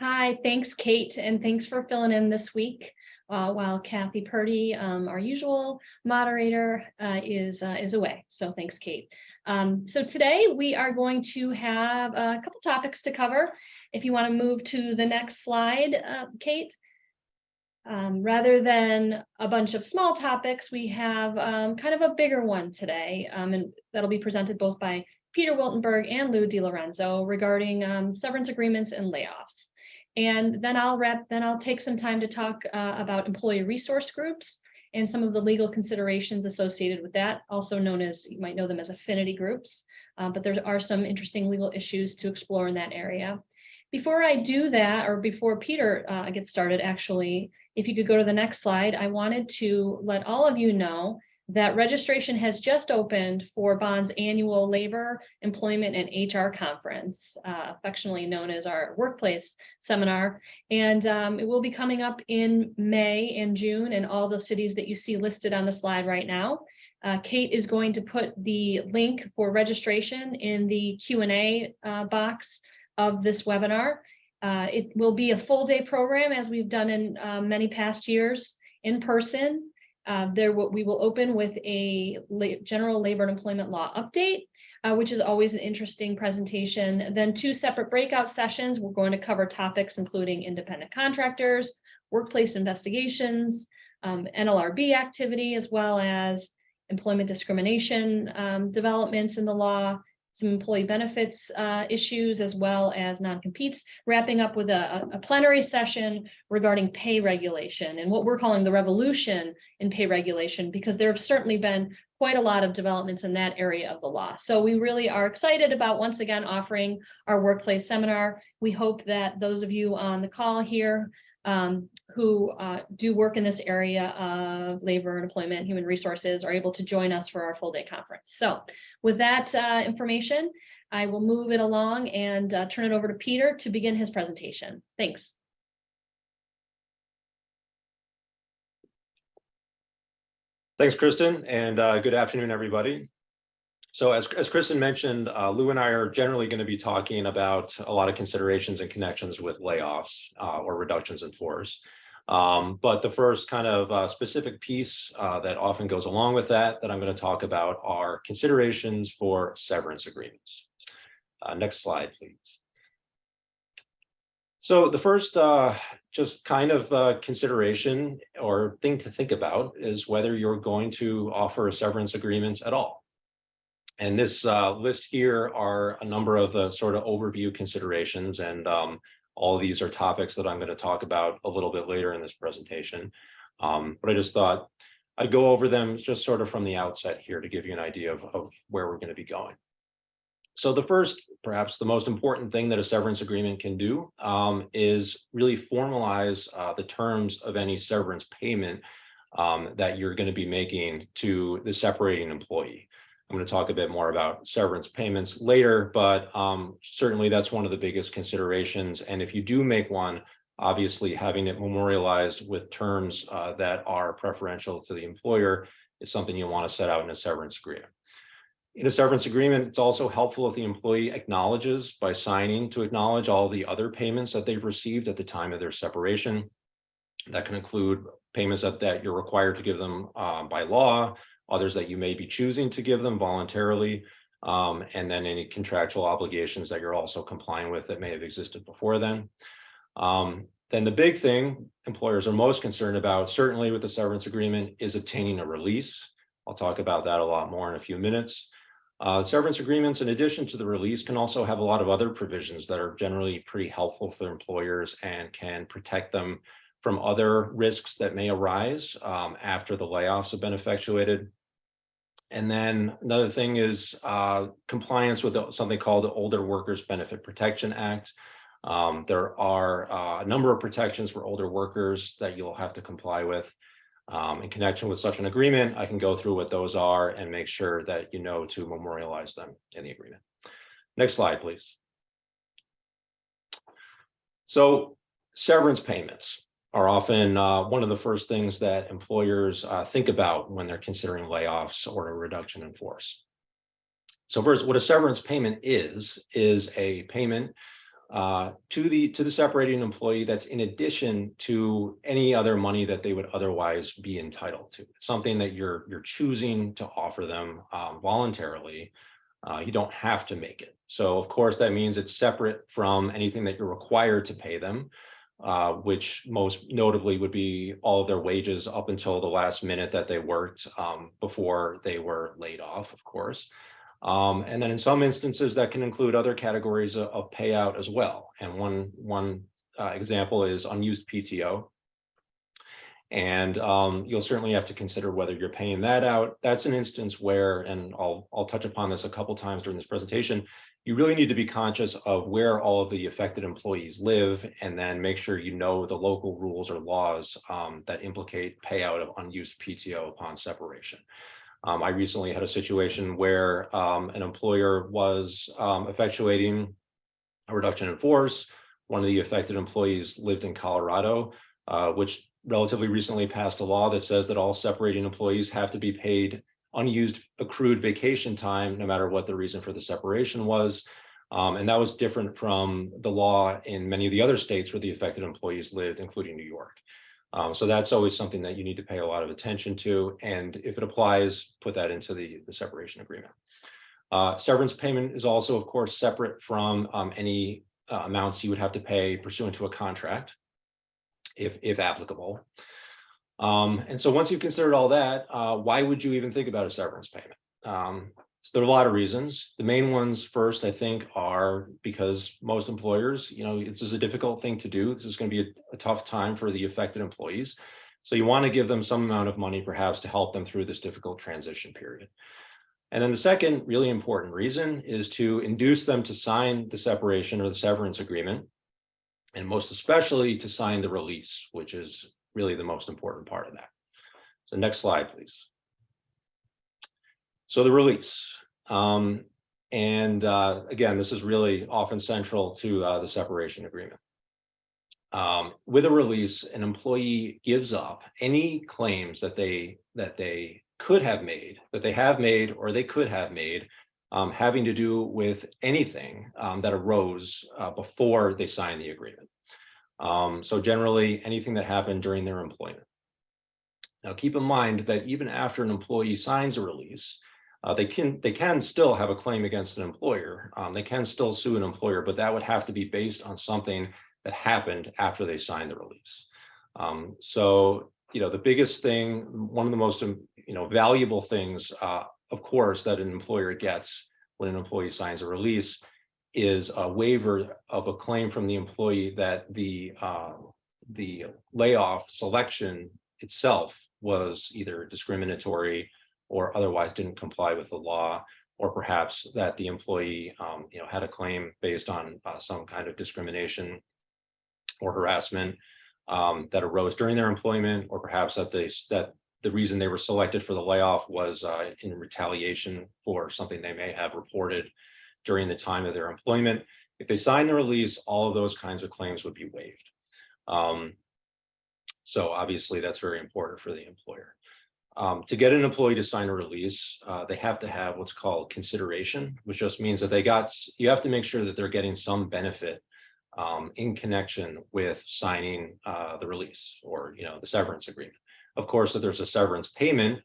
Hi, thanks, Kate, and thanks for filling in this week while Kathy Purdy, our usual moderator, is away. So thanks, Kate. So today we are going to have a couple topics to cover. If you want to move to the next slide, Kate. Rather than a bunch of small topics, we have kind of a bigger one today, and that'll be presented both by Peter Wiltenberg and Lou DiLorenzo regarding severance agreements and layoffs. And then I'll take some time to talk about employee resource groups and some of the legal considerations associated with that, also known as, you might know them as affinity groups, but there are some interesting legal issues to explore in that area. Before I do that, or before Peter gets started, actually, if you could go to the next slide, I wanted to let all of you know that registration has just opened for Bond's annual Labor, Employment, and HR Conference, affectionately known as our workplace seminar. And it will be coming up in May and June in all the cities that you see listed on the slide right now. Kate is going to put the link for registration in the Q&A box of this webinar. It will be a full day program as we've done in many past years in person. We will open with a general labor and employment law update, which is always an interesting presentation. Then 2 separate breakout sessions. We're going to cover topics including independent contractors, workplace investigations, NLRB activity, as well as employment discrimination developments in the law, some employee benefits issues, as well as non-competes, wrapping up with a plenary session regarding pay regulation and what we're calling the revolution in pay regulation, because there have certainly been quite a lot of developments in that area of the law. So we really are excited about once again offering our workplace seminar. We hope that those of you on the call here who do work in this area of labor and employment, human resources, are able to join us for our full day conference. So with that information, I will move it along and turn it over to Peter to begin his presentation. Thanks. Thanks, Kristen, and good afternoon, everybody. So as Kristen mentioned, Lou and I are generally going to be talking about a lot of considerations and connections with layoffs or reductions in force. But the first kind of specific piece that often goes along with that I'm going to talk about are considerations for severance agreements. Next slide, please. So the first just kind of consideration or thing to think about is whether you're going to offer a severance agreement at all. And this list here are a number of sort of overview considerations, and all of these are topics that I'm going to talk about a little bit later in this presentation. But I just thought I'd go over them just sort of from the outset here to give you an idea of where we're going to be going. So the first, perhaps the most important thing that a severance agreement can do is really formalize the terms of any severance payment that you're going to be making to the separating employee. I'm going to talk a bit more about severance payments later, but certainly that's one of the biggest considerations. And if you do make one, obviously having it memorialized with terms that are preferential to the employer is something you want to set out in a severance agreement. In a severance agreement, it's also helpful if the employee acknowledges by signing to acknowledge all the other payments that they've received at the time of their separation. That can include payments that you're required to give them by law, others that you may be choosing to give them voluntarily, and then any contractual obligations that you're also complying with that may have existed before then. Then the big thing employers are most concerned about, certainly with the severance agreement, is obtaining a release. I'll talk about that a lot more in a few minutes. Severance agreements, in addition to the release, can also have a lot of other provisions that are generally pretty helpful for employers and can protect them from other risks that may arise after the layoffs have been effectuated. And then another thing is compliance with something called the Older Workers Benefit Protection Act. There are a number of protections for older workers that you'll have to comply with. In connection with such an agreement, I can go through what those are and make sure that you know to memorialize them in the agreement. Next slide, please. So severance payments are often one of the first things that employers think about when they're considering layoffs or a reduction in force. So first, what a severance payment is a payment to the separating employee that's in addition to any other money that they would otherwise be entitled to. It's something that you're choosing to offer them voluntarily. You don't have to make it. So of course, that means it's separate from anything that you're required to pay them, which most notably would be all of their wages up until the last minute that they worked before they were laid off, of course. And then in some instances, that can include other categories of payout as well. And one example is unused PTO. And you'll certainly have to consider whether you're paying that out. That's an instance where, and I'll touch upon this a couple times during this presentation, you really need to be conscious of where all of the affected employees live, and then make sure you know the local rules or laws that implicate payout of unused PTO upon separation. I recently had a situation where an employer was effectuating a reduction in force. One of the affected employees lived in Colorado, which relatively recently passed a law that says that all separating employees have to be paid unused accrued vacation time, no matter what the reason for the separation was. And that was different from the law in many of the other states where the affected employees lived, including New York. So that's always something that you need to pay a lot of attention to. And if it applies, put that into the separation agreement. Severance payment is also, of course, separate from any amounts you would have to pay pursuant to a contract, if applicable. And so once you've considered all that, why would you even think about a severance payment? So there are a lot of reasons. The main ones first, I think, are because most employers, this is a difficult thing to do. This is going to be a tough time for the affected employees. So you want to give them some amount of money, perhaps, to help them through this difficult transition period. And then the second really important reason is to induce them to sign the separation or the severance agreement, and most especially to sign the release, which is really the most important part of that. So next slide, please. So the release. Again, this is really often central to the separation agreement. With a release, an employee gives up any claims that they could have made, that they have made, or they could have made, having to do with anything that arose before they signed the agreement. So generally, anything that happened during their employment. Now, keep in mind that even after an employee signs a release, they can still have a claim against an employer. They can still sue an employer, but that would have to be based on something that happened after they signed the release. So, the biggest thing, one of the most, valuable things, of course, that an employer gets when an employee signs a release is a waiver of a claim from the employee that the layoff selection itself was either discriminatory or otherwise didn't comply with the law, or perhaps that the employee had a claim based on some kind of discrimination or harassment that arose during their employment, or perhaps that the reason they were selected for the layoff was in retaliation for something they may have reported during the time of their employment. If they sign the release, all of those kinds of claims would be waived. So obviously that's very important for the employer. To get an employee to sign a release, they have to have what's called consideration, which just means that you have to make sure that they're getting some benefit in connection with signing the release, or the severance agreement. Of course, if there's a severance payment,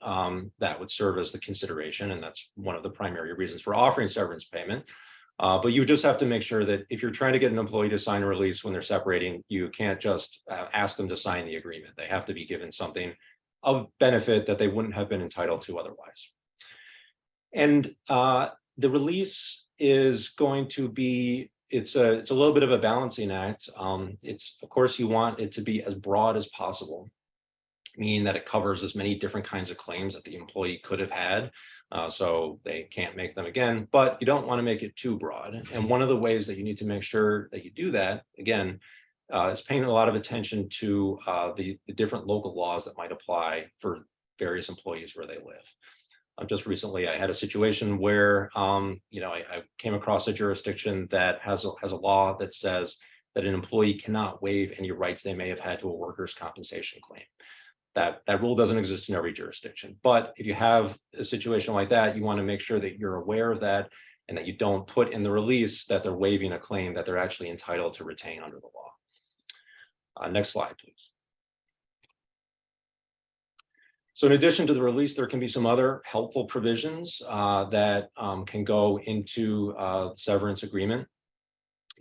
that would serve as the consideration, and that's one of the primary reasons for offering severance payment. But you just have to make sure that if you're trying to get an employee to sign a release when they're separating, you can't just ask them to sign the agreement. They have to be given something of benefit that they wouldn't have been entitled to otherwise. And the release is going to be, it's a little bit of a balancing act. It's, of course, you want it to be as broad as possible, meaning that it covers as many different kinds of claims that the employee could have had, so they can't make them again, but you don't want to make it too broad. And one of the ways that you need to make sure that you do that, again, is paying a lot of attention to the different local laws that might apply for various employees where they live. Just recently, I had a situation where I came across a jurisdiction that has a law that says that an employee cannot waive any rights they may have had to a workers' compensation claim. That rule doesn't exist in every jurisdiction, but if you have a situation like that, you want to make sure that you're aware of that and that you don't put in the release that they're waiving a claim that they're actually entitled to retain under the law. Next slide, please. So in addition to the release, there can be some other helpful provisions that can go into severance agreement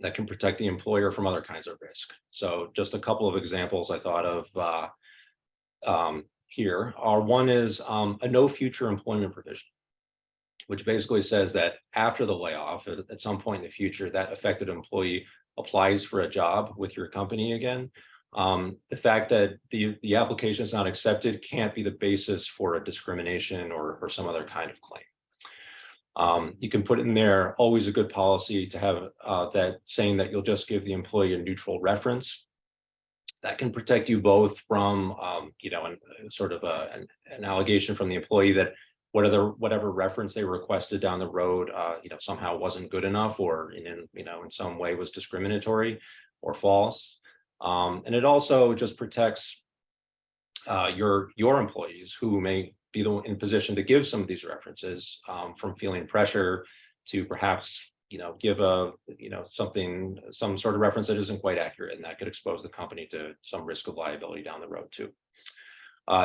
that can protect the employer from other kinds of risk. So just a couple of examples I thought of here are, one is a no future employment provision, which basically says that after the layoff, at some point in the future, that affected employee applies for a job with your company again. The fact that the application is not accepted can't be the basis for a discrimination or some other kind of claim. You can put in there always a good policy to have that saying that you'll just give the employee a neutral reference. That can protect you both from, sort of an allegation from the employee that whatever reference they requested down the road, somehow wasn't good enough, or in some way was discriminatory or false. And it also just protects your employees who may be in position to give some of these references from feeling pressure to perhaps give some sort of reference that isn't quite accurate, and that could expose the company to some risk of liability down the road too.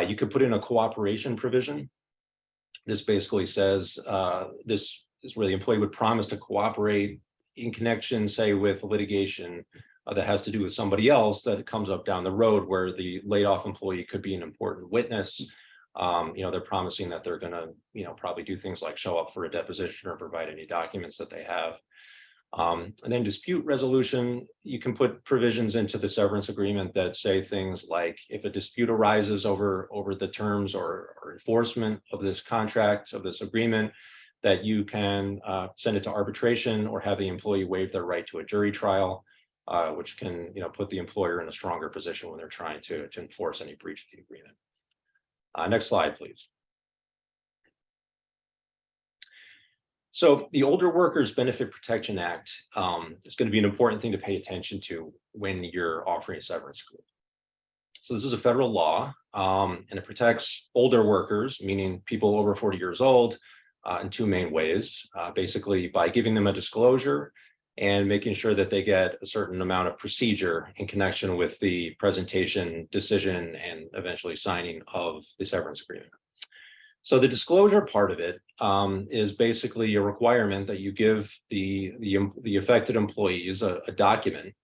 You could put in a cooperation provision. This basically says this is where the employee would promise to cooperate in connection, say, with litigation that has to do with somebody else that comes up down the road where the laid off employee could be an important witness. They're promising that they're going to, probably do things like show up for a deposition or provide any documents that they have. And then dispute resolution, you can put provisions into the severance agreement that say things like, if a dispute arises over the terms or enforcement of this contract, of this agreement, that you can send it to arbitration or have the employee waive their right to a jury trial, which can put the employer in a stronger position when they're trying to enforce any breach of the agreement. Next slide, please. So the Older Workers Benefit Protection Act is going to be an important thing to pay attention to when you're offering a severance agreement. So this is a federal law, and it protects older workers, meaning people over 40 years old, in two main ways. Basically, by giving them a disclosure and making sure that they get a certain amount of procedure in connection with the presentation, decision, and eventually signing of the severance agreement. So the disclosure part of it is basically a requirement that you give the affected employees a document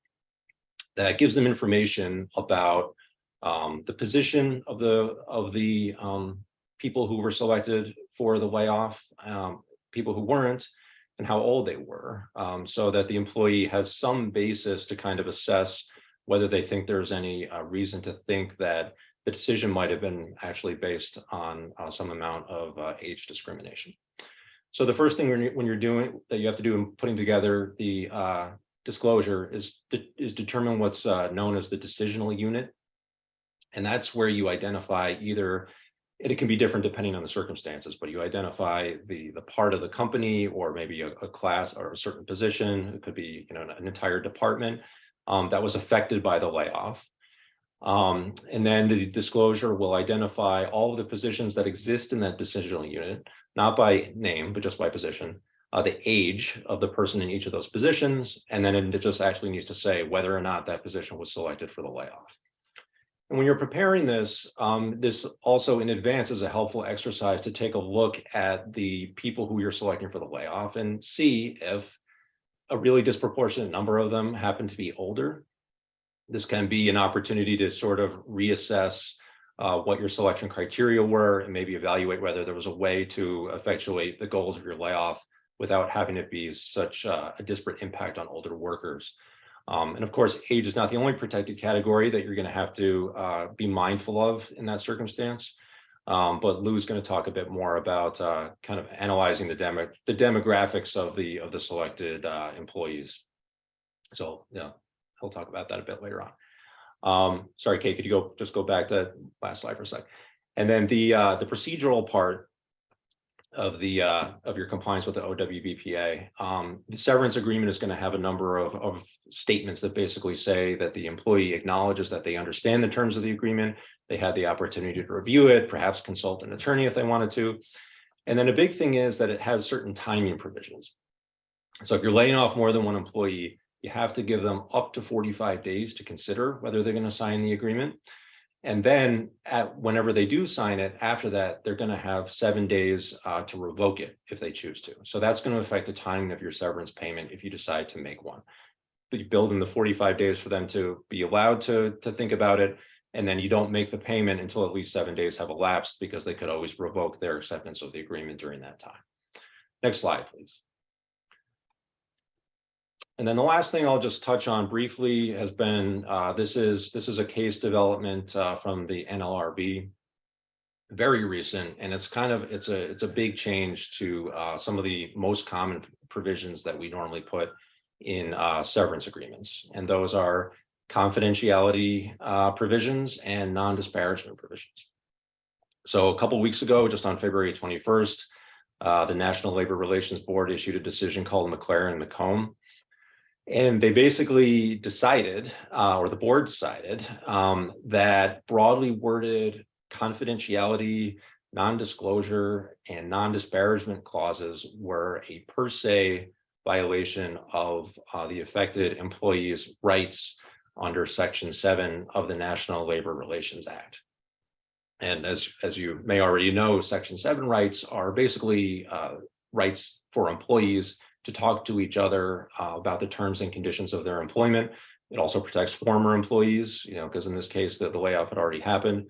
that gives them information about the position of the people who were selected for the layoff, people who weren't, and how old they were, so that the employee has some basis to kind of assess whether they think there's any reason to think that the decision might have been actually based on some amount of age discrimination. So the first thing when you're doing that you have to do in putting together the disclosure is determine what's known as the decisional unit, and that's where you identify either. It can be different depending on the circumstances, but you identify the part of the company, or maybe a class or a certain position. It could be an entire department that was affected by the layoff. And then the disclosure will identify all of the positions that exist in that decisional unit, not by name, but just by position, the age of the person in each of those positions, and then it just actually needs to say whether or not that position was selected for the layoff. And when you're preparing this, this also in advance is a helpful exercise to take a look at the people who you're selecting for the layoff and see if a really disproportionate number of them happen to be older. This can be an opportunity to sort of reassess what your selection criteria were and maybe evaluate whether there was a way to effectuate the goals of your layoff without having it be such a disparate impact on older workers. And of course, age is not the only protected category that you're going to have to be mindful of in that circumstance. But Lou's going to talk a bit more about kind of analyzing the demographics of the selected employees. So yeah, he'll talk about that a bit later on. Sorry, Kate, could you just go back to that last slide for a sec? And then the procedural part of your compliance with the OWBPA, the severance agreement is going to have a number of statements that basically say that the employee acknowledges that they understand the terms of the agreement, they had the opportunity to review it, perhaps consult an attorney if they wanted to. And then a big thing is that it has certain timing provisions. So if you're laying off more than one employee, you have to give them up to 45 days to consider whether they're going to sign the agreement. And then whenever they do sign it, after that, they're going to have 7 days to revoke it if they choose to. So that's going to affect the timing of your severance payment if you decide to make one. But you build in the 45 days for them to be allowed to think about it. And then you don't make the payment until at least 7 days have elapsed, because they could always revoke their acceptance of the agreement during that time. Next slide, please. And then the last thing I'll just touch on briefly has been, this is a case development from the NLRB, very recent, and it's a big change to some of the most common provisions that we normally put in severance agreements, and those are confidentiality provisions and non-disparagement provisions. So a couple of weeks ago, just on February 21st, the National Labor Relations Board issued a decision called McLaren-McComb. And they basically decided, or the board decided, that broadly worded confidentiality, non-disclosure, and non-disparagement clauses were a per se violation of the affected employee's rights under Section 7 of the National Labor Relations Act. And as you may already know, Section 7 rights are basically rights for employees to talk to each other about the terms and conditions of their employment. It also protects former employees, because in this case, the layoff had already happened.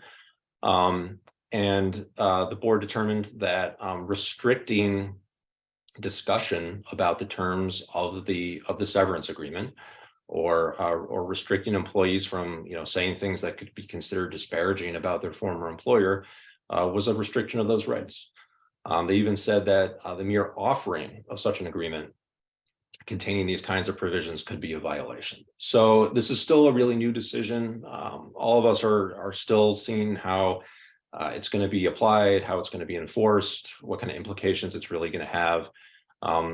The board determined that restricting discussion about the terms of the severance agreement, or restricting employees from saying things that could be considered disparaging about their former employer, was a restriction of those rights. They even said that the mere offering of such an agreement containing these kinds of provisions could be a violation. So this is still a really new decision. All of us are still seeing how it's going to be applied, how it's going to be enforced, what kind of implications it's really going to have.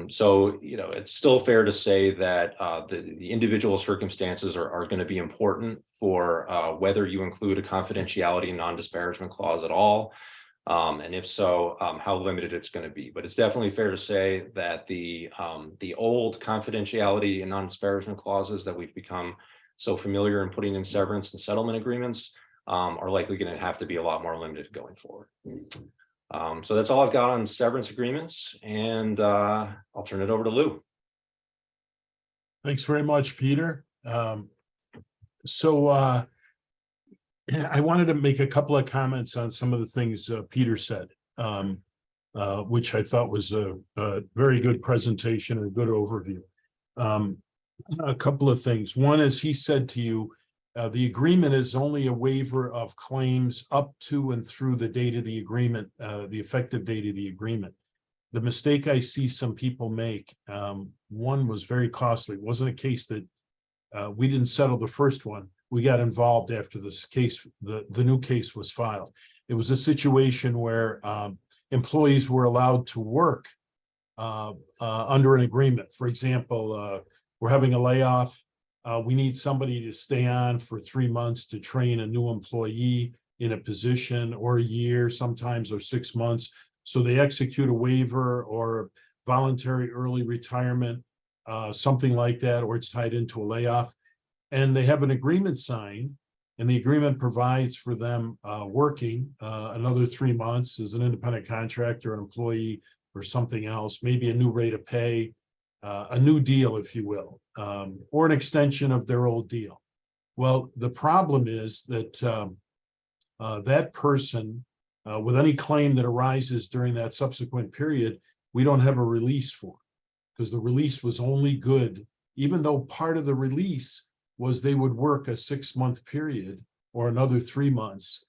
So it's still fair to say that the individual circumstances are going to be important for whether you include a confidentiality and non-disparagement clause at all. And if so, how limited it's going to be. But it's definitely fair to say that the old confidentiality and non-disparagement clauses that we've become so familiar in putting in severance and settlement agreements are likely going to have to be a lot more limited going forward. So that's all I've got on severance agreements, and I'll turn it over to Lou. Thanks very much, Peter. I wanted to make a couple of comments on some of the things Peter said, which I thought was a very good presentation and a good overview. A couple of things. One is, he said to you, the agreement is only a waiver of claims up to and through the date of the agreement, the effective date of the agreement. The mistake I see some people make, one was very costly. It wasn't a case that we didn't settle the first one. We got involved after this case, the new case was filed. It was a situation where employees were allowed to work under an agreement. For example, we're having a layoff. We need somebody to stay on for 3 months to train a new employee in a position, or a year sometimes, or 6 months. So they execute a waiver or voluntary early retirement, something like that, or it's tied into a layoff. And they have an agreement signed, and the agreement provides for them working another 3 months as an independent contractor, an employee, or something else, maybe a new rate of pay, a new deal, if you will, or an extension of their old deal. Well, the problem is that that person, with any claim that arises during that subsequent period, we don't have a release for, because the release was only good, even though part of the release was they would work a 6-month period or another 3 months.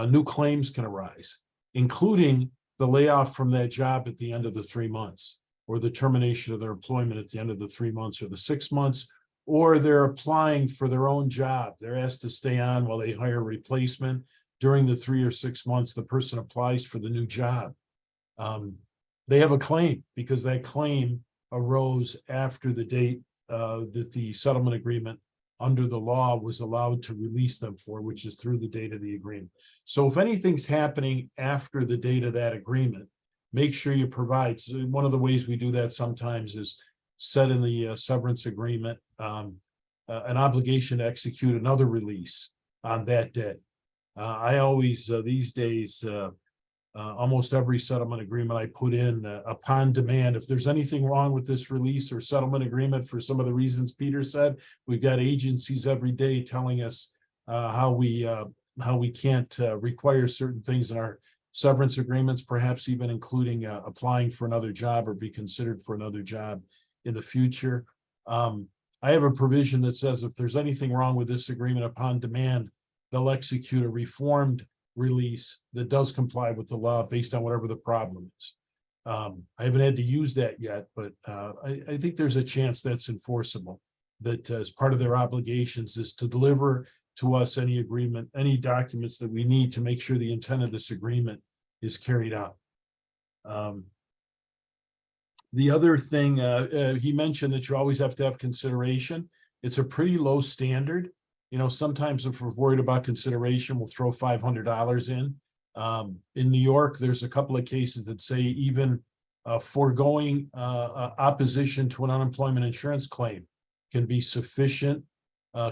New claims can arise, including the layoff from that job at the end of the 3 months, or the termination of their employment at the end of the 3 months or the 6 months, or they're applying for their own job. They're asked to stay on while they hire a replacement. During the 3 or 6 months, the person applies for the new job. They have a claim, because that claim arose after the date that the settlement agreement under the law was allowed to release them for, which is through the date of the agreement. So if anything's happening after the date of that agreement, make sure you provide. So one of the ways we do that sometimes is set in the severance agreement an obligation to execute another release on that day. I always, these days, almost every settlement agreement I put in upon demand. If there's anything wrong with this release or settlement agreement for some of the reasons Peter said, we've got agencies every day telling us how we can't require certain things in our severance agreements, perhaps even including applying for another job or be considered for another job in the future. I have a provision that says if there's anything wrong with this agreement upon demand, they'll execute a reformed release that does comply with the law based on whatever the problem is. I haven't had to use that yet, but I think there's a chance that's enforceable, that as part of their obligations is to deliver to us any agreement, any documents that we need to make sure the intent of this agreement is carried out. The other thing, he mentioned that you always have to have consideration. It's a pretty low standard. You know, sometimes if we're worried about consideration, we'll throw $500 in. In New York, there's a couple of cases that say even foregoing opposition to an unemployment insurance claim can be sufficient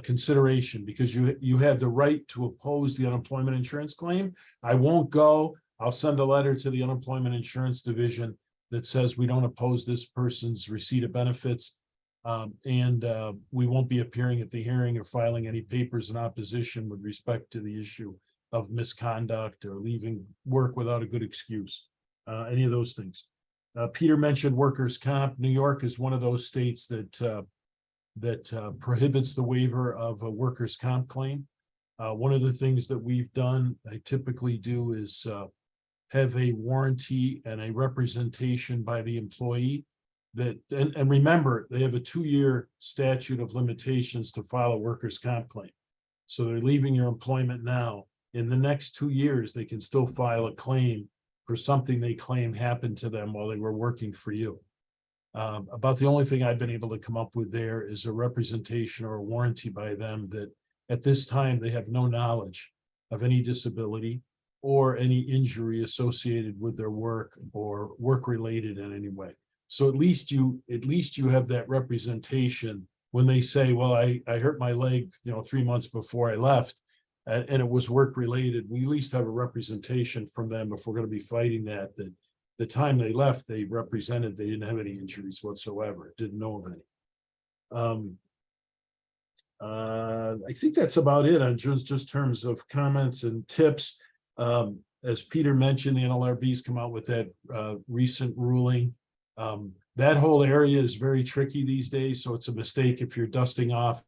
consideration, because you had the right to oppose the unemployment insurance claim. I won't go. I'll send a letter to the unemployment insurance division that says we don't oppose this person's receipt of benefits. And we won't be appearing at the hearing or filing any papers in opposition with respect to the issue of misconduct or leaving work without a good excuse, any of those things. Peter mentioned workers' comp. New York is one of those states that prohibits the waiver of a workers' comp claim. One of the things that we've done, I typically do, is have a warranty and a representation by the employee that, and remember, they have a 2-year statute of limitations to file a workers' comp claim. So they're leaving your employment now. In the next 2 years, they can still file a claim for something they claim happened to them while they were working for you. About the only thing I've been able to come up with there is a representation or a warranty by them that at this time they have no knowledge of any disability or any injury associated with their work or work-related in any way. So at least you have that representation when they say, well, I hurt my leg, 3 months before I left, and it was work-related. We at least have a representation from them if we're going to be fighting that the time they left, they represented they didn't have any injuries whatsoever, didn't know of any. I think that's about it on just terms of comments and tips. As Peter mentioned, the NLRB's come out with that recent ruling. That whole area is very tricky these days, so it's a mistake if you're dusting off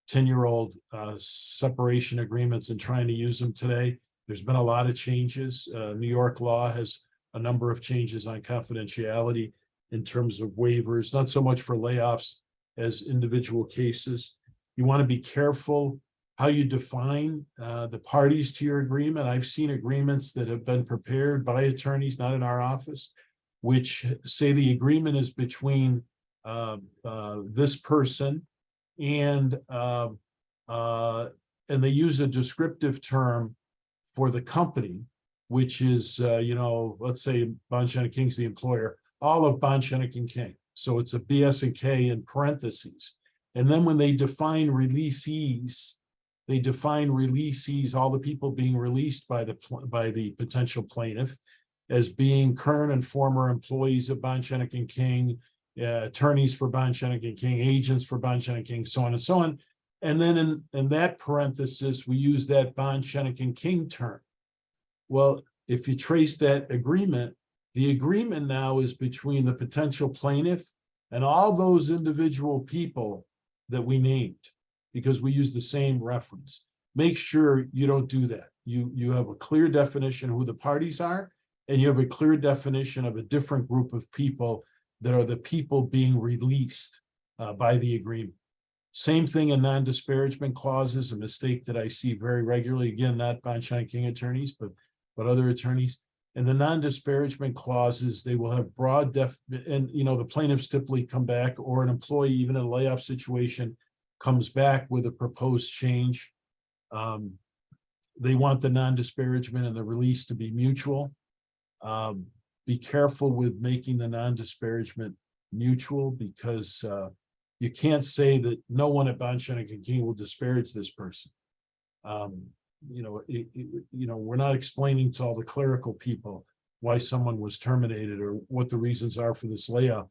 10-year-old separation agreements and trying to use them today. There's been a lot of changes. New York law has a number of changes on confidentiality in terms of waivers, not so much for layoffs as individual cases. You want to be careful how you define the parties to your agreement. I've seen agreements that have been prepared by attorneys, not in our office, which say the agreement is between this person and they use a descriptive term for the company, which is, let's say Bond Schoeneck King's the employer, all of Bond Schoeneck King. So it's a BS and K in parentheses. And then when they define releasees, all the people being released by the potential plaintiff as being current and former employees of Bond Schoeneck King, attorneys for Bond Schoeneck King, agents for Bond Schoeneck King, so on and so on. And then in that parenthesis, we use that Bond Schoeneck King term. Well, if you trace that agreement, the agreement now is between the potential plaintiff and all those individual people that we named, because we use the same reference. Make sure you don't do that. You have a clear definition of who the parties are, and you have a clear definition of a different group of people that are the people being released by the agreement. Same thing in non-disparagement clauses, a mistake that I see very regularly. Again, not Bond Schoeneck King attorneys, but other attorneys. And the non-disparagement clauses, they will have broad and the plaintiffs typically come back, or an employee, even in a layoff situation, comes back with a proposed change. They want the non-disparagement and the release to be mutual. Be careful with making the non-disparagement mutual, because you can't say that no one at Bond Schoeneck King will disparage this person. We're not explaining to all the clerical people why someone was terminated or what the reasons are for this layoff.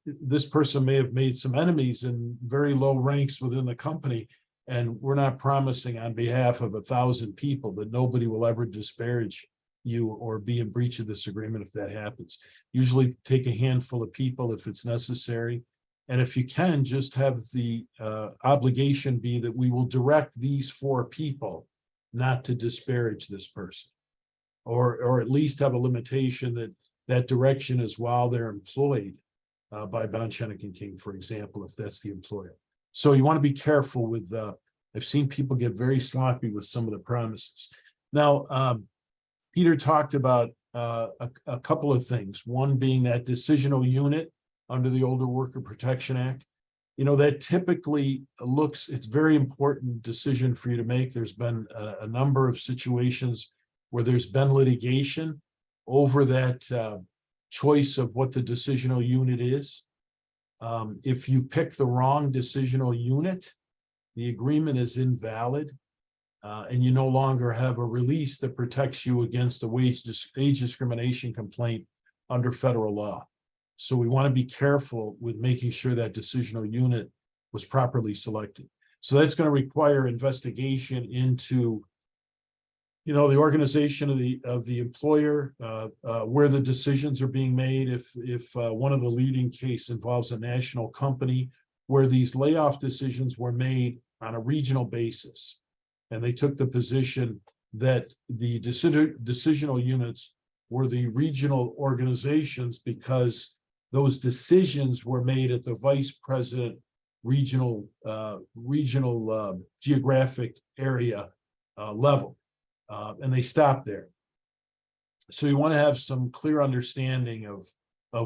This person may have made some enemies in very low ranks within the company, and we're not promising on behalf of 1,000 people that nobody will ever disparage you or be in breach of this agreement if that happens. Usually take a handful of people if it's necessary. And if you can, just have the obligation be that we will direct these 4 people not to disparage this person, or at least have a limitation that that direction is while they're employed by Bond Schoeneck King, for example, if that's the employer. So you want to be careful with, I've seen people get very sloppy with some of the promises. Now, Peter talked about a couple of things, one being that decisional unit under the Older Worker Protection Act. That typically it's very important decision for you to make. There's been a number of situations where there's been litigation over that choice of what the decisional unit is. If you pick the wrong decisional unit, the agreement is invalid, and you no longer have a release that protects you against a age discrimination complaint under federal law. So we want to be careful with making sure that decisional unit was properly selected. So that's going to require investigation into, the organization of the employer, where the decisions are being made. If one of the leading case involves a national company where these layoff decisions were made on a regional basis, and they took the position that the decisional units were the regional organizations because those decisions were made at the vice president regional geographic area level, and they stopped there. So you want to have some clear understanding of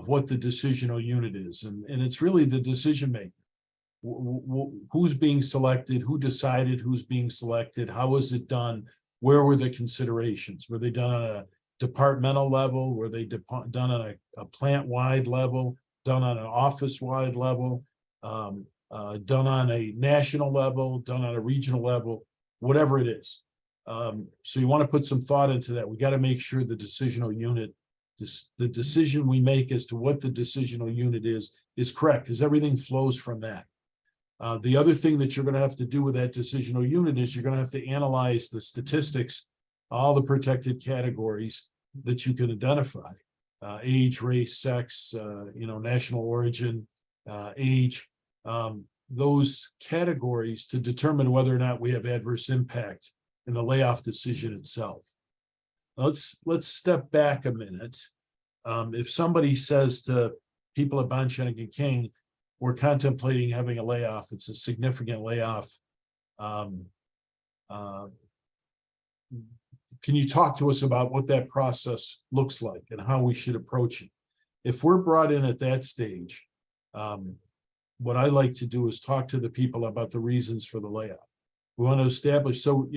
what the decisional unit is, and it's really the decision maker. Who's being selected, who decided who's being selected, how was it done, where were the considerations? Were they done on a departmental level? Were they done on a plant-wide level, done on an office-wide level, done on a national level, done on a regional level, whatever it is? So you want to put some thought into that. We got to make sure the decisional unit, the decision we make as to what the decisional unit is correct, because everything flows from that. The other thing that you're going to have to do with that decisional unit is you're going to have to analyze the statistics, all the protected categories that you can identify, age, race, sex, national origin, age, those categories to determine whether or not we have adverse impact in the layoff decision itself. Let's step back a minute. If somebody says to people at Bond Schoeneck King, we're contemplating having a layoff, it's a significant layoff, can you talk to us about what that process looks like and how we should approach it? If we're brought in at that stage, what I like to do is talk to the people about the reasons for the layoff. We want to establish, so,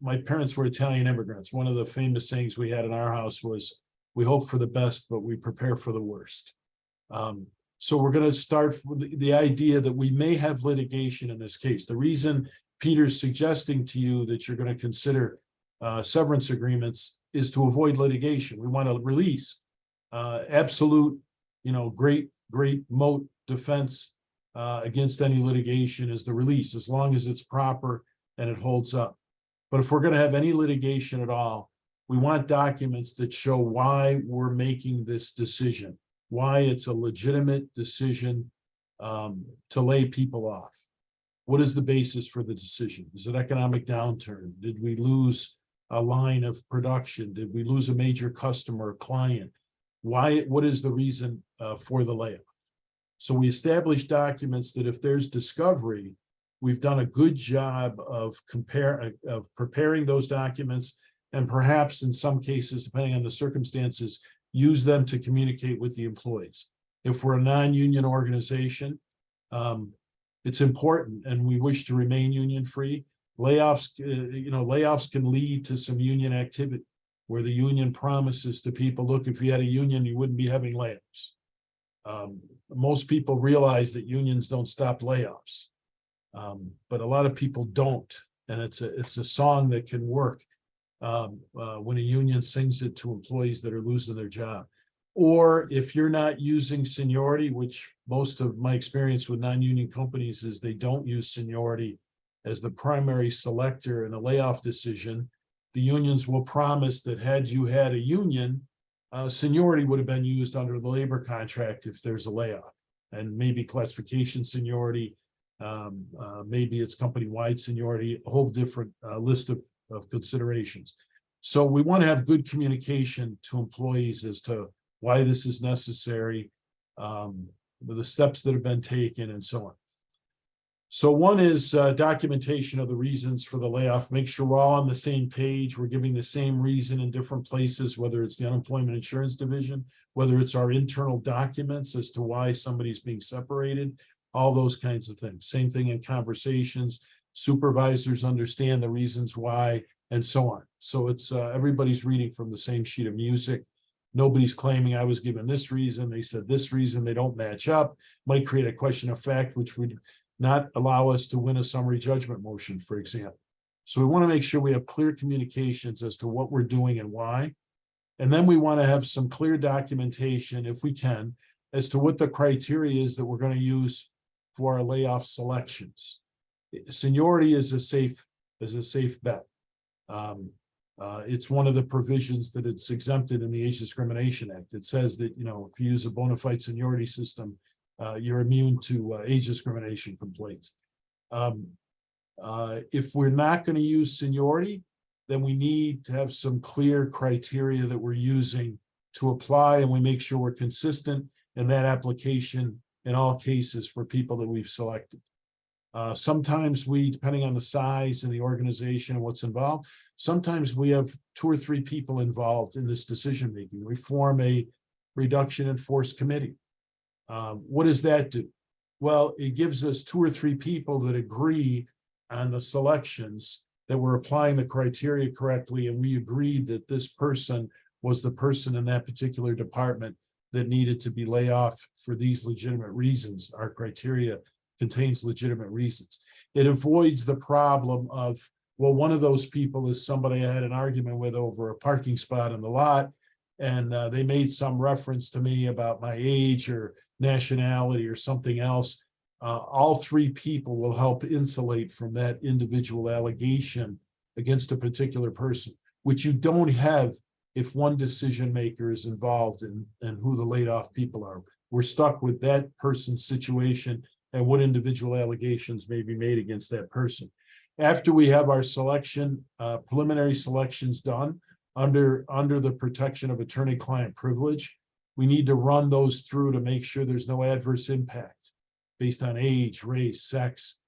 my parents were Italian immigrants. One of the famous sayings we had in our house was, we hope for the best, but we prepare for the worst. So we're going to start with the idea that we may have litigation in this case. The reason Peter's suggesting to you that you're going to consider severance agreements is to avoid litigation. We want to release absolute, great moat defense against any litigation is the release, as long as it's proper and it holds up. But if we're going to have any litigation at all, we want documents that show why we're making this decision, why it's a legitimate decision to lay people off. What is the basis for the decision? Is it economic downturn? Did we lose a line of production? Did we lose a major customer or client? What is the reason for the layoff? So we establish documents that if there's discovery, we've done a good job of preparing those documents, and perhaps in some cases, depending on the circumstances, use them to communicate with the employees. If we're a non-union organization, it's important and we wish to remain union-free. Layoffs can lead to some union activity where the union promises to people, look, if you had a union, you wouldn't be having layoffs. most people realize that unions don't stop layoffs. But a lot of people don't, and it's a song that can work when a union sings it to employees that are losing their job. Or if you're not using seniority, which most of my experience with non-union companies is they don't use seniority as the primary selector in a layoff decision, the unions will promise that had you had a union, seniority would have been used under the labor contract if there's a layoff, and maybe classification seniority, maybe it's company-wide seniority, a whole different list of considerations. So we want to have good communication to employees as to why this is necessary, the steps that have been taken, and so on. So one is documentation of the reasons for the layoff. Make sure we're all on the same page. We're giving the same reason in different places, whether it's the unemployment insurance division, whether it's our internal documents as to why somebody's being separated, all those kinds of things. Same thing in conversations. Supervisors understand the reasons why, and so on. So it's everybody's reading from the same sheet of music. Nobody's claiming I was given this reason, they said this reason, they don't match up. Might create a question of fact, which would not allow us to win a summary judgment motion, for example. So we want to make sure we have clear communications as to what we're doing and why. And then we want to have some clear documentation, if we can, as to what the criteria is that we're going to use for our layoff selections. Seniority is a safe bet. It's one of the provisions that it's exempted in the Age Discrimination Act. It says that, if you use a bona fide seniority system, you're immune to age discrimination complaints. If we're not going to use seniority, then we need to have some clear criteria that we're using to apply, and we make sure we're consistent in that application in all cases for people that we've selected. Sometimes we, depending on the size and the organization and what's involved, sometimes we have 2 or 3 people involved in this decision-making. We form a reduction in force committee. What does that do? Well, it gives us 2 or 3 people that agree on the selections, that we're applying the criteria correctly, and we agreed that this person was the person in that particular department that needed to be laid off for these legitimate reasons. Our criteria contains legitimate reasons. It avoids the problem of, well, one of those people is somebody I had an argument with over a parking spot in the lot, and they made some reference to me about my age or nationality or something else. All 3 people will help insulate from that individual allegation against a particular person, which you don't have if one decision maker is involved in who the laid off people are. We're stuck with that person's situation and what individual allegations may be made against that person. After we have our selection, preliminary selections done under the protection of attorney-client privilege, we need to run those through to make sure there's no adverse impact based on age, race, sex.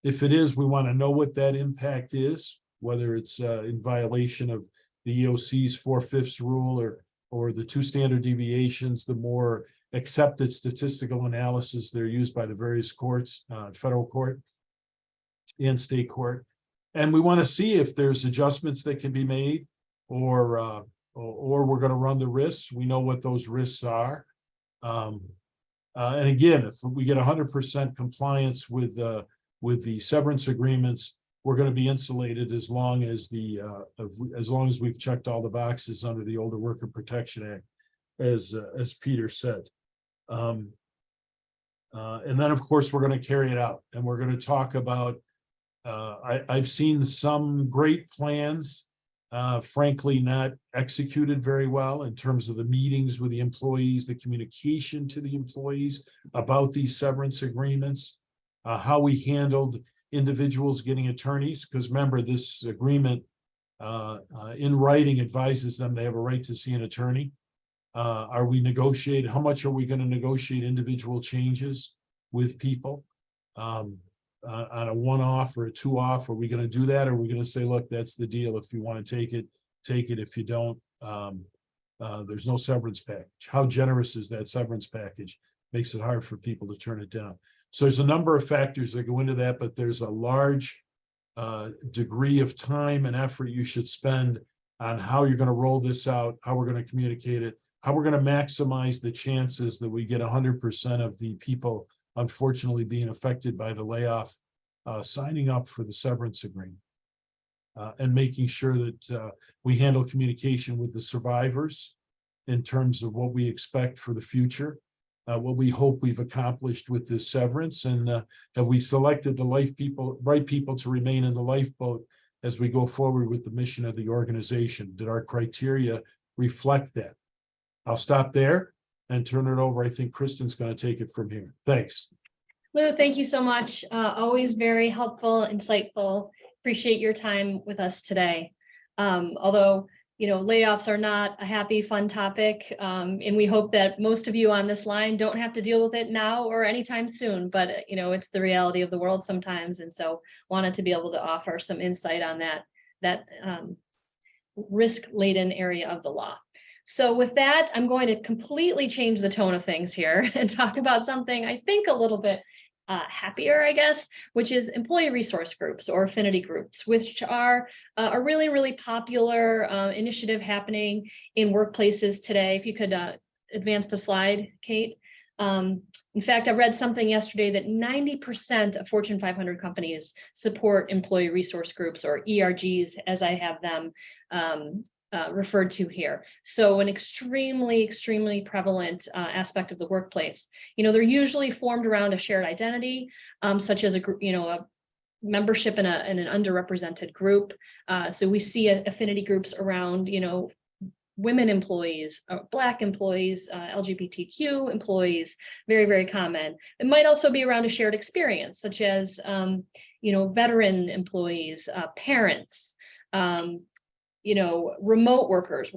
If it is, we want to know what that impact is, whether it's in violation of the EOC's 4/5 rule or the 2 standard deviations, the more accepted statistical analysis that are used by the various courts, federal court and state court. And we want to see if there's adjustments that can be made, or we're going to run the risks. We know what those risks are. And again, if we get 100% compliance with the severance agreements, we're going to be insulated as long as we've checked all the boxes under the Older Worker Protection Act, as Peter said. And then, of course, we're going to carry it out, and we're going to talk about. I've seen some great plans, frankly, not executed very well in terms of the meetings with the employees, the communication to the employees about these severance agreements, how we handled individuals getting attorneys, because remember, this agreement in writing advises them they have a right to see an attorney. Are we negotiating? How much are we going to negotiate individual changes with people? On a 1-off or a 2-off, are we going to do that? Or are we going to say, look, that's the deal. If you want to take it, take it. If you don't, there's no severance package. How generous is that severance package? Makes it hard for people to turn it down. So there's a number of factors that go into that, but there's a large degree of time and effort you should spend on how you're going to roll this out, how we're going to communicate it, how we're going to maximize the chances that we get 100% of the people unfortunately being affected by the layoff signing up for the severance agreement. And making sure that we handle communication with the survivors in terms of what we expect for the future, what we hope we've accomplished with this severance, and have we selected the right people to remain in the lifeboat as we go forward with the mission of the organization? Did our criteria reflect that? I'll stop there and turn it over. I think Kristen's going to take it from here. Thanks. Lou, thank you so much. Always very helpful, insightful. Appreciate your time with us today. Although, layoffs are not a happy, fun topic, and we hope that most of you on this line don't have to deal with it now or anytime soon, but, it's the reality of the world sometimes. And so wanted to be able to offer some insight on that risk-laden area of the law. So with that, I'm going to completely change the tone of things here and talk about something I think a little bit happier, I guess, which is employee resource groups or affinity groups, which are a really, really popular initiative happening in workplaces today. If you could advance the slide, Kate. In fact, I read something yesterday that 90% of Fortune 500 companies support employee resource groups, or ERGs, as I have them referred to here. So an extremely, extremely prevalent aspect of the workplace. They're usually formed around a shared identity, such as a membership in an underrepresented group. So we see affinity groups around, women employees, Black employees, LGBTQ employees, very, very common. It might also be around a shared experience, such as, veteran employees, parents, remote workers,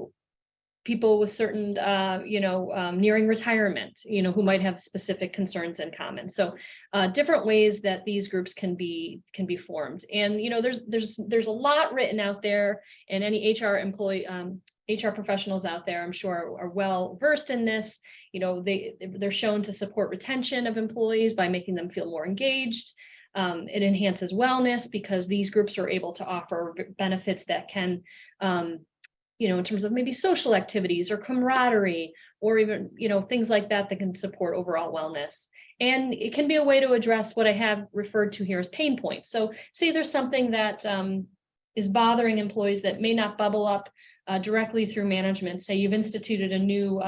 people with certain, nearing retirement, who might have specific concerns in common. So different ways that these groups can be formed. And, there's a lot written out there, and any HR professionals out there, I'm sure, are well versed in this. They're shown to support retention of employees by making them feel more engaged. It enhances wellness because these groups are able to offer benefits that can, in terms of maybe social activities or camaraderie, or even, things like that can support overall wellness. And it can be a way to address what I have referred to here as pain points. So say there's something that is bothering employees that may not bubble up directly through management. Say you've instituted a new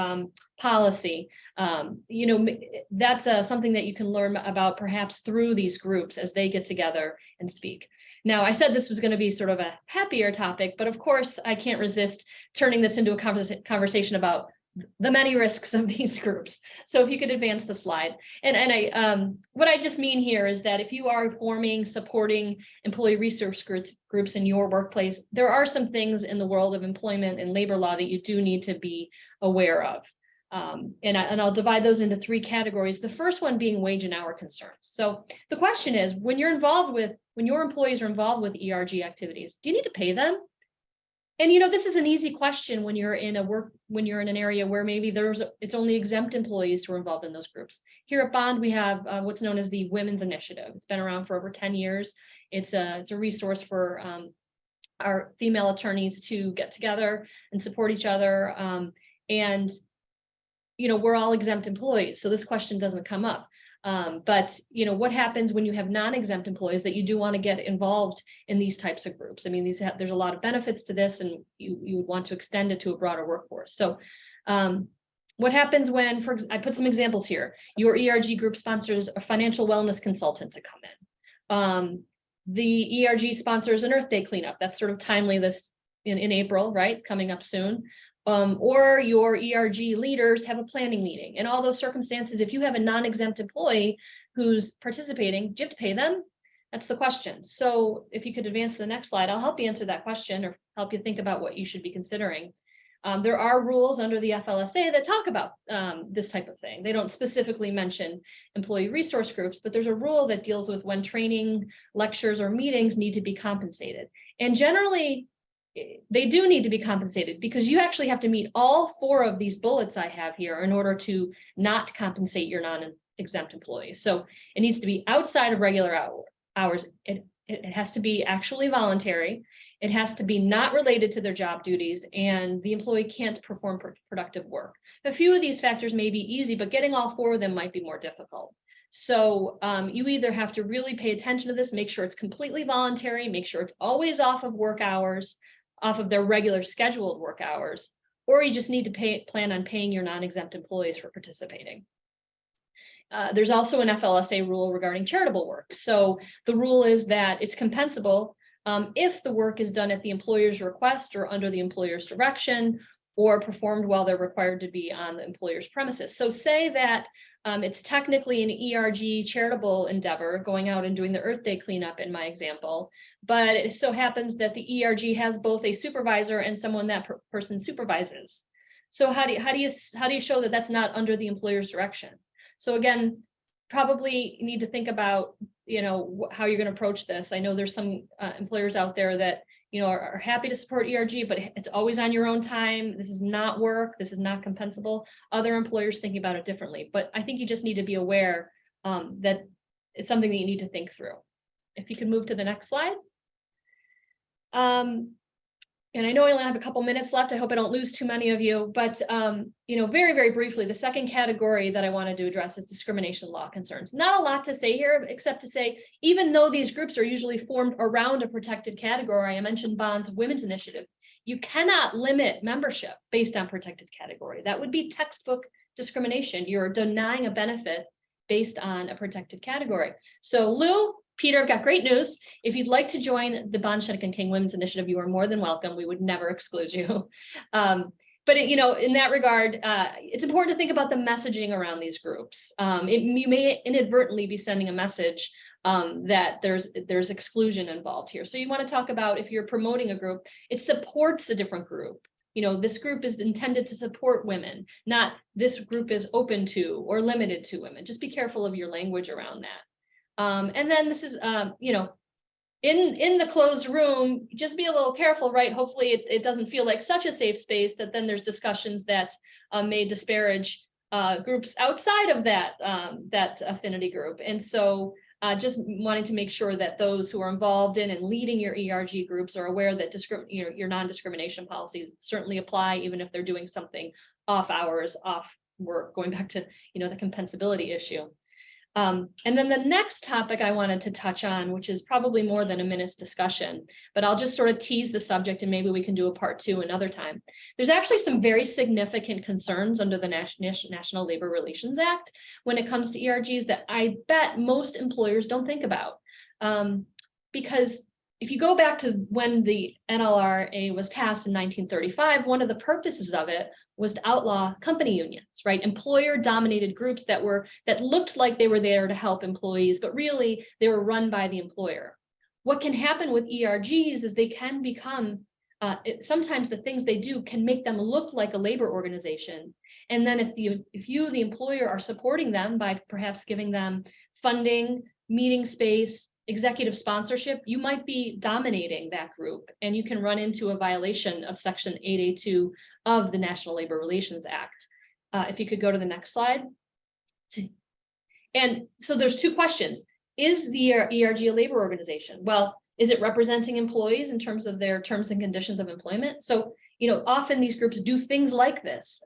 policy, that's something that you can learn about perhaps through these groups as they get together and speak. Now, I said this was going to be sort of a happier topic, but of course I can't resist turning this into a conversation about the many risks of these groups. So if you could advance the slide. And what I just mean here is that if you are supporting employee resource groups in your workplace, there are some things in the world of employment and labor law that you do need to be aware of. And I'll divide those into three categories. The first one being wage and hour concerns. So the question is, when your employees are involved with ERG activities, do you need to pay them? And this is an easy question when you're in an area where maybe it's only exempt employees who are involved in those groups. Here at Bond, we have what's known as the Women's Initiative. It's been around for over 10 years. It's a resource for our female attorneys to get together and support each other. And we're all exempt employees, so this question doesn't come up. But what happens when you have non-exempt employees that you do want to get involved in these types of groups? I mean, there's a lot of benefits to this, and you would want to extend it to a broader workforce. So what happens when, I put some examples here, your ERG group sponsors a financial wellness consultant to come in. The ERG sponsors an Earth Day cleanup. That's sort of timely this in April, right? It's coming up soon. Or your ERG leaders have a planning meeting. In all those circumstances, if you have a non-exempt employee who's participating, do you have to pay them? That's the question. So if you could advance to the next slide, I'll help you answer that question or help you think about what you should be considering. There are rules under the FLSA that talk about this type of thing. They don't specifically mention employee resource groups, but there's a rule that deals with when training, lectures, or meetings need to be compensated. And generally, they do need to be compensated because you actually have to meet all four of these bullets I have here in order to not compensate your non-exempt employees. So it needs to be outside of regular hours. It has to be actually voluntary. It has to be not related to their job duties, and the employee can't perform productive work. A few of these factors may be easy, but getting all 4 of them might be more difficult. So you either have to really pay attention to this, make sure it's completely voluntary, make sure it's always off of work hours, off of their regular scheduled work hours, or you just need to plan on paying your non-exempt employees for participating. There's also an FLSA rule regarding charitable work. So the rule is that it's compensable if the work is done at the employer's request or under the employer's direction, or performed while they're required to be on the employer's premises. So say that it's technically an ERG charitable endeavor, going out and doing the Earth Day cleanup in my example, but it so happens that the ERG has both a supervisor and someone that person supervises. So how do you show that that's not under the employer's direction? So again, probably need to think about, how you're going to approach this. I know there's some employers out there that, are happy to support ERG, but it's always on your own time. This is not work. This is not compensable. Other employers thinking about it differently, but I think you just need to be aware that it's something that you need to think through. If you could move to the next slide. And I know I only have a couple minutes left. I hope I don't lose too many of you, but very, very briefly, the second category that I wanted to address is discrimination law concerns. Not a lot to say here, except to say, even though these groups are usually formed around a protected category, I mentioned Bond's Women's Initiative, you cannot limit membership based on protected category. That would be textbook discrimination. You're denying a benefit based on a protected category. So Lou, Peter, I've got great news. If you'd like to join the Bond, Schoeneck King Women's Initiative, you are more than welcome. We would never exclude you. But in that regard, it's important to think about the messaging around these groups. You may inadvertently be sending a message that there's exclusion involved here. So you want to talk about, if you're promoting a group, it supports a different group. This group is intended to support women, not this group is open to or limited to women. Just be careful of your language around that. And then this is, in the closed room, just be a little careful, right? Hopefully it doesn't feel like such a safe space that then there's discussions that may disparage groups outside of that affinity group. And so just wanting to make sure that those who are involved in and leading your ERG groups are aware that your non-discrimination policies certainly apply, even if they're doing something off hours, off work, going back to the compensability issue. And then the next topic I wanted to touch on, which is probably more than a minute's discussion, but I'll just sort of tease the subject and maybe we can do a part 2 another time. There's actually some very significant concerns under the National Labor Relations Act when it comes to ERGs that I bet most employers don't think about. Because if you go back to when the NLRA was passed in 1935, one of the purposes of it was to outlaw company unions, right? Employer-dominated groups that looked like they were there to help employees, but really they were run by the employer. What can happen with ERGs is they can become, sometimes the things they do can make them look like a labor organization. And then if you, the employer, are supporting them by perhaps giving them funding, meeting space, executive sponsorship, you might be dominating that group, and you can run into a violation of Section 8A2 of the National Labor Relations Act. If you could go to the next slide. And so there's 2 questions. Is the ERG a labor organization? Well, is it representing employees in terms of their terms and conditions of employment? So, often these groups do things like this.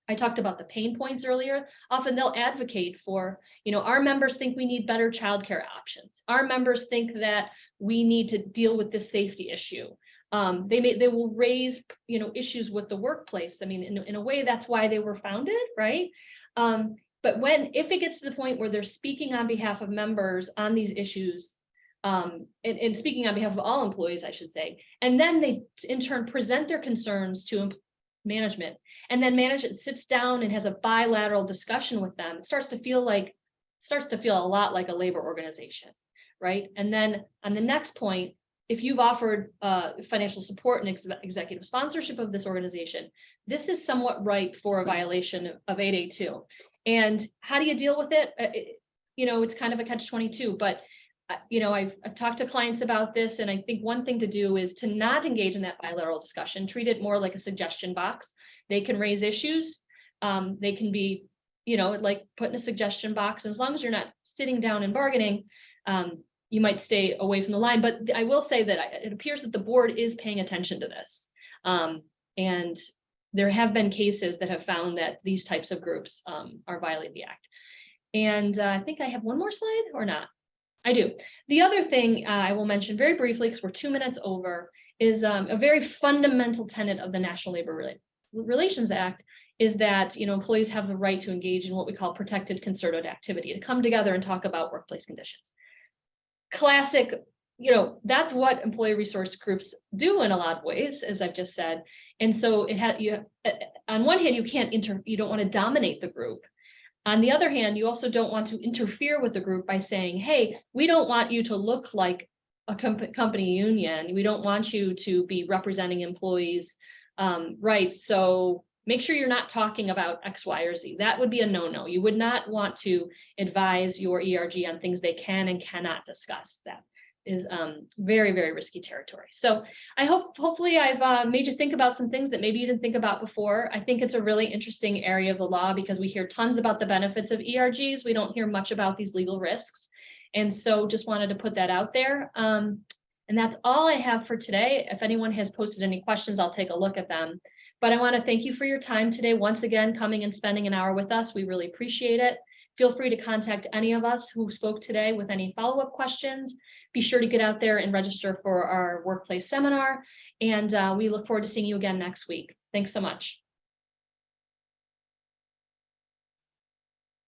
I talked about the pain points earlier. Often they'll advocate for, our members think we need better childcare options. Our members think that we need to deal with this safety issue. They will raise, issues with the workplace. I mean, in a way, that's why they were founded, right? But if it gets to the point where they're speaking on behalf of members on these issues, and speaking on behalf of all employees, I should say, and then they in turn present their concerns to management, and then management sits down and has a bilateral discussion with them, it starts to feel a lot like a labor organization, right? And then on the next point, if you've offered financial support and executive sponsorship of this organization, this is somewhat ripe for a violation of 8A2. And how do you deal with it? It's kind of a catch-22, but I've talked to clients about this, and I think one thing to do is to not engage in that bilateral discussion, treat it more like a suggestion box. They can raise issues. They can be, like put in a suggestion box. As long as you're not sitting down and bargaining, you might stay away from the line. But I will say that it appears that the board is paying attention to this. And there have been cases that have found that these types of groups are violating the act. And I think I have one more slide or not. I do. The other thing I will mention very briefly, because we're 2 minutes over, is a very fundamental tenet of the National Labor Relations Act is that, you know, employees have the right to engage in what we call protected concerted activity, to come together and talk about workplace conditions. Classic, you know, that's what employee resource groups do in a lot of ways, as I've just said. And so it had you on one hand, you don't want to dominate the group. On the other hand, you also don't want to interfere with the group by saying, hey, we don't want you to look like a company union. We don't want you to be representing employees' rights. So make sure you're not talking about X, Y, or Z. That would be a no-no. You would not want to advise your ERG on things they can and cannot discuss. That is very, very risky territory. So I hopefully I've made you think about some things that maybe you didn't think about before. I think it's a really interesting area of the law because we hear tons about the benefits of ERGs. We don't hear much about these legal risks. And so just wanted to put that out there. And that's all I have for today. If anyone has posted any questions, I'll take a look at them. But I want to thank you for your time today. Once again, coming and spending an hour with us. We really appreciate it. Feel free to contact any of us who spoke today with any follow-up questions. Be sure to get out there and register for our workplace seminar. And we look forward to seeing you again next week. Thanks so much.